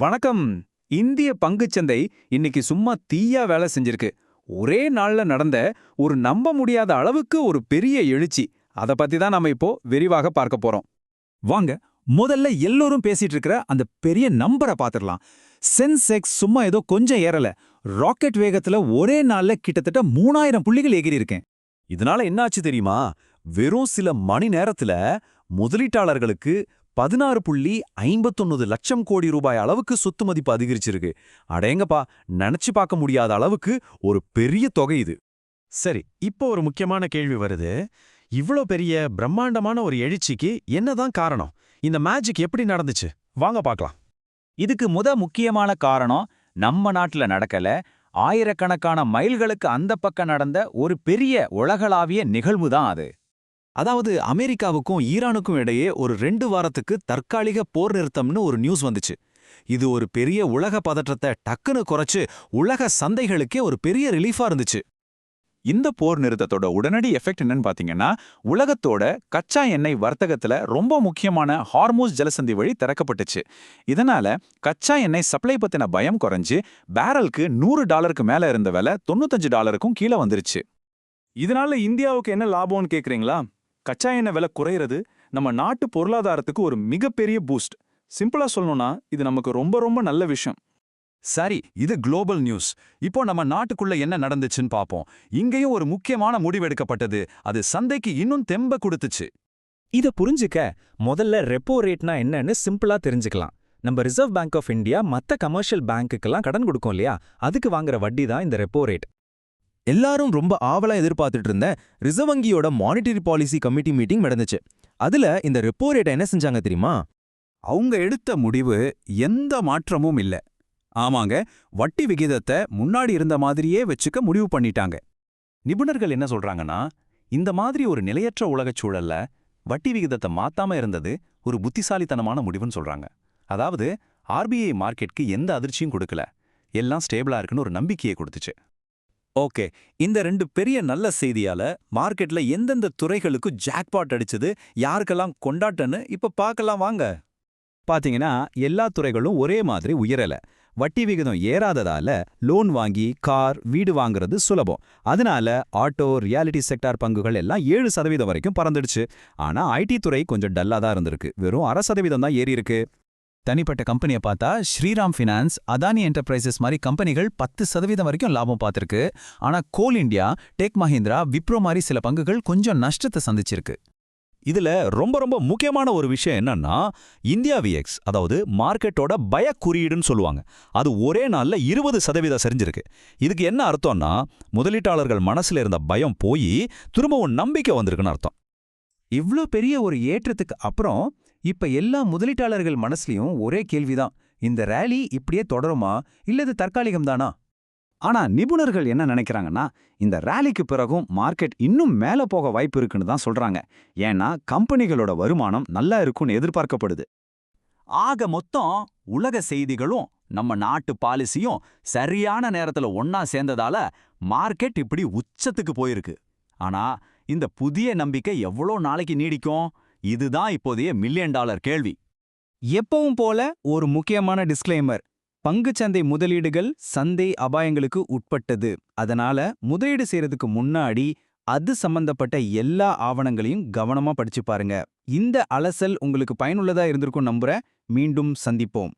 வணக்கம். இந்திய பங்குச்சந்தை இன்னைக்கு சும்மா தீயா வேலை செஞ்சிருக்கு. ஒரே நாள்ல நடந்த ஒரு நம்ப முடியாத அளவுக்கு ஒரு பெரிய எழுச்சி. அத பத்தி தான் நாம இப்போ விரிவாக பார்க்க போறோம். வாங்க, முதல்ல எல்லோரும் பேசிட்டு இருக்கிற அந்த பெரிய நம்பரை பாத்துடலாம். சென்செக்ஸ் சும்மா ஏதோ கொஞ்சம் ஏறல. ராக்கெட் வேகத்துல ஒரே நாள்ல கிட்டத்தட்ட 3000 புள்ளிகள் எகிரி இருக்கேன். இதனால என்னாச்சு தெரியுமா? வெறும் சில மணி நேரத்துல முதலீட்டாளர்களுக்கு 16.59 லட்சம் கோடி ரூபாய் அளவுக்கு சொத்து மதிப்பு அதிகரிச்சிருக்கு. அடேங்கப்பா, நினைச்சு பார்க்க முடியாத அளவுக்கு ஒரு பெரிய தொகை இது. சரி, இப்போ ஒரு முக்கியமான கேள்வி வருது. இவ்ளோ பெரிய பிரம்மாண்டமான ஒரு எழுச்சிக்கு என்னதான் காரணம்? இந்த மேஜிக் எப்படி நடந்துச்சு? வாங்க பார்க்கலாம். இதுக்கு முக்கியமான காரணம் நம்ம நாட்டுல நடக்கல, ஆயிரக்கணக்கான மைல்களுக்கு அந்த பக்கம் நடந்த ஒரு பெரிய உலகளாவிய நிகழ்வு தான் அது. அதாவது அமெரிக்காவுக்கும் ஈரானுக்கும் இடையே ஒரு 2 வாரத்துக்கு தற்காலிக போர் நிறுத்தம்னு ஒரு நியூஸ் வந்துச்சு. இது ஒரு பெரிய உலக பதற்றத்தை டக்குன்னு குறைச்சு உலக சந்தைகளுக்கே ஒரு பெரிய ரிலீஃபா இருந்துச்சு. இந்த போர் நிறுத்தத்தோட உடனடி எஃபெக்ட் என்னன்னு பாத்தீங்கன்னா, உலகத்தோட கச்சா எண்ணெய் வர்த்தகத்துல ரொம்ப முக்கியமான ஹார்மூஸ் ஜலசந்தி வழி திறக்கப்பட்டுச்சு. இதனால கச்சா எண்ணெய் சப்ளை பத்தின பயம் குறைஞ்சு பேரலுக்கு $100 மேல இருந்த விலை $95 கீழே வந்துருச்சு. இதனால இந்தியாவுக்கு என்ன லாபம்னு கேக்குறீங்களா? கச்சா எண்ணெய் விலை குறையிறது நம்ம நாட்டு பொருளாதாரத்துக்கு ஒரு மிகப்பெரிய பூஸ்ட். சிம்பிளா சொல்லணும்னா இது நமக்கு ரொம்ப ரொம்ப நல்ல விஷயம். சரி, இது குளோபல் நியூஸ். இப்போ நம்ம நாட்டுக்குள்ள என்ன நடந்துச்சுன்னு பாப்போம். இங்கேயும் ஒரு முக்கியமான முடிவெடுக்கப்பட்டது. அது சந்தைக்கு இன்னும் தெம்ப கொடுத்துச்சு. இத புரிஞ்சுக்க முதல்ல ரெப்போ ரேட்னா என்னன்னு சிம்பிளா தெரிஞ்சுக்கலாம். நம்ம ரிசர்வ் பேங்க் ஆஃப் இந்தியா மத்த கமர்ஷியல் பேங்க்குக்கெல்லாம் கடன் கொடுக்கும் இல்லையா, அதுக்கு வாங்குற வட்டி தான் இந்த ரெப்போ ரேட். எல்லாரும் ரொம்ப ஆவலா எதிர்பார்த்துட்டு இருந்த ரிசர்வ் வங்கியோட மானிட்டரி பாலிசி கமிட்டி மீட்டிங் நடந்துச்சு. அதுல இந்த ரெப்போ ரேட்டை என்ன செஞ்சாங்க தெரியுமா? அவங்க எடுத்த முடிவு எந்த மாற்றமும் இல்ல. ஆமாங்க, வட்டி விகிதத்தை முன்னாடி இருந்த மாதிரியே வச்சுக்க முடிவு பண்ணிட்டாங்க. நிபுணர்கள் என்ன சொல்றாங்கன்னா, இந்த மாதிரி ஒரு நிலையற்ற உலகச் சூழல்ல வட்டி விகிதத்தை மாத்தாம இருந்தது ஒரு புத்திசாலித்தனமான முடிவுன்னு சொல்றாங்க. அதாவது ஆர்பிஐ மார்க்கெட்க்கு எந்த அதிர்ச்சியும் கொடுக்கல, எல்லாம் ஸ்டேபிளா இருக்குன்னு ஒரு நம்பிக்கையை கொடுத்துச்சு. ஓகே, இந்த 2 பெரிய நல்ல செய்தியால மார்க்கெட்ல எந்தெந்த துறைகளுக்கு ஜாக்பாட் அடிச்சது, யாருக்கெல்லாம் கொண்டாட்டன்னு இப்ப பார்க்கலாம் வாங்க. பாத்தீங்கன்னா எல்லா துறைகளும் ஒரே மாதிரி உயரல. வட்டி விகிதம் ஏறாததால லோன் வாங்கி கார் வீடு வாங்குறது சுலபம். அதனால ஆட்டோ ரியாலிட்டி செக்டார் பங்குகள் எல்லாம் 7% வரைக்கும் பறந்துடுச்சு. ஆனா ஐடி துறை கொஞ்சம் டல்லா தான் இருந்திருக்கு. வெறும் 0.5% தான் ஏறி இருக்கு. தனிப்பட்ட கம்பெனியை பார்த்தா ஸ்ரீராம் ஃபினான்ஸ், அதானி என்டர்பிரைசஸ் மாதிரி கம்பெனிகள் 10% வரைக்கும் லாபம் பார்த்திருக்கு. ஆனா கோல் இண்டியா, டெக் மஹிந்திரா, விப்ரோ மாதிரி சில பங்குகள் கொஞ்சம் நஷ்டத்தை சந்திச்சிருக்கு. இதுல ரொம்ப முக்கியமான ஒரு விஷயம் என்னன்னா, இந்தியா விஎக்ஸ், அதாவது மார்க்கெட்டோட பய குறியீடுன்னு சொல்லுவாங்க, அது ஒரே நாள்ல 20% சரிஞ்சிருக்கு. இதுக்கு என்ன அர்த்தம்னா, முதலீட்டாளர்கள் மனசுல இருந்த பயம் போய் திரும்பவும் நம்பிக்கை வந்திருக்குன்னு அர்த்தம். இவ்ளோ பெரிய ஒரு ஏற்றத்துக்கு அப்புறம் இப்ப எல்லா முதலீட்டாளர்கள் மனசுலயும் ஒரே கேள்விதான், இந்த ரேலி இப்படியே தொடருமா இல்ல இது தற்காலிகம் தானா? ஆனா நிபுணர்கள் என்ன நினைக்கிறாங்கன்னா, இந்த ரேலிக்கு பிறகும் மார்க்கெட் இன்னும் மேல போக வாய்ப்பு இருக்குன்னு தான் சொல்றாங்க. ஏன்னா கம்பெனிகளோட வருமானம் நல்லா இருக்கும்னு எதிர்பார்க்கப்படுது. ஆக மொத்தம் உலக செய்திகளும் நம்ம நாட்டு பாலிசியும் சரியான நேரத்துல ஒன்னா சேர்ந்ததால மார்க்கெட் இப்படி உச்சத்துக்கு போயிருக்கு. ஆனா இந்த புதிய நம்பிக்கை எவ்வளோ நாளைக்கு நீடிக்கும்? இதுதான் இப்போதைய $1 மில்லியன் கேள்வி. எப்பவும் போல ஒரு முக்கியமான டிஸ்க்ளைமர்: பங்குச்சந்தை முதலீடுகள் சந்தை அபாயங்களுக்கு உட்பட்டது. அதனால முதலீடு செய்யறதுக்கு முன்னாடி அது சம்பந்தப்பட்ட எல்லா ஆவணங்களையும் கவனமா படிச்சு பாருங்க. இந்த அலசல் உங்களுக்கு பயனுள்ளதா இருந்திருக்கும் நம்புறேன். மீண்டும் சந்திப்போம்.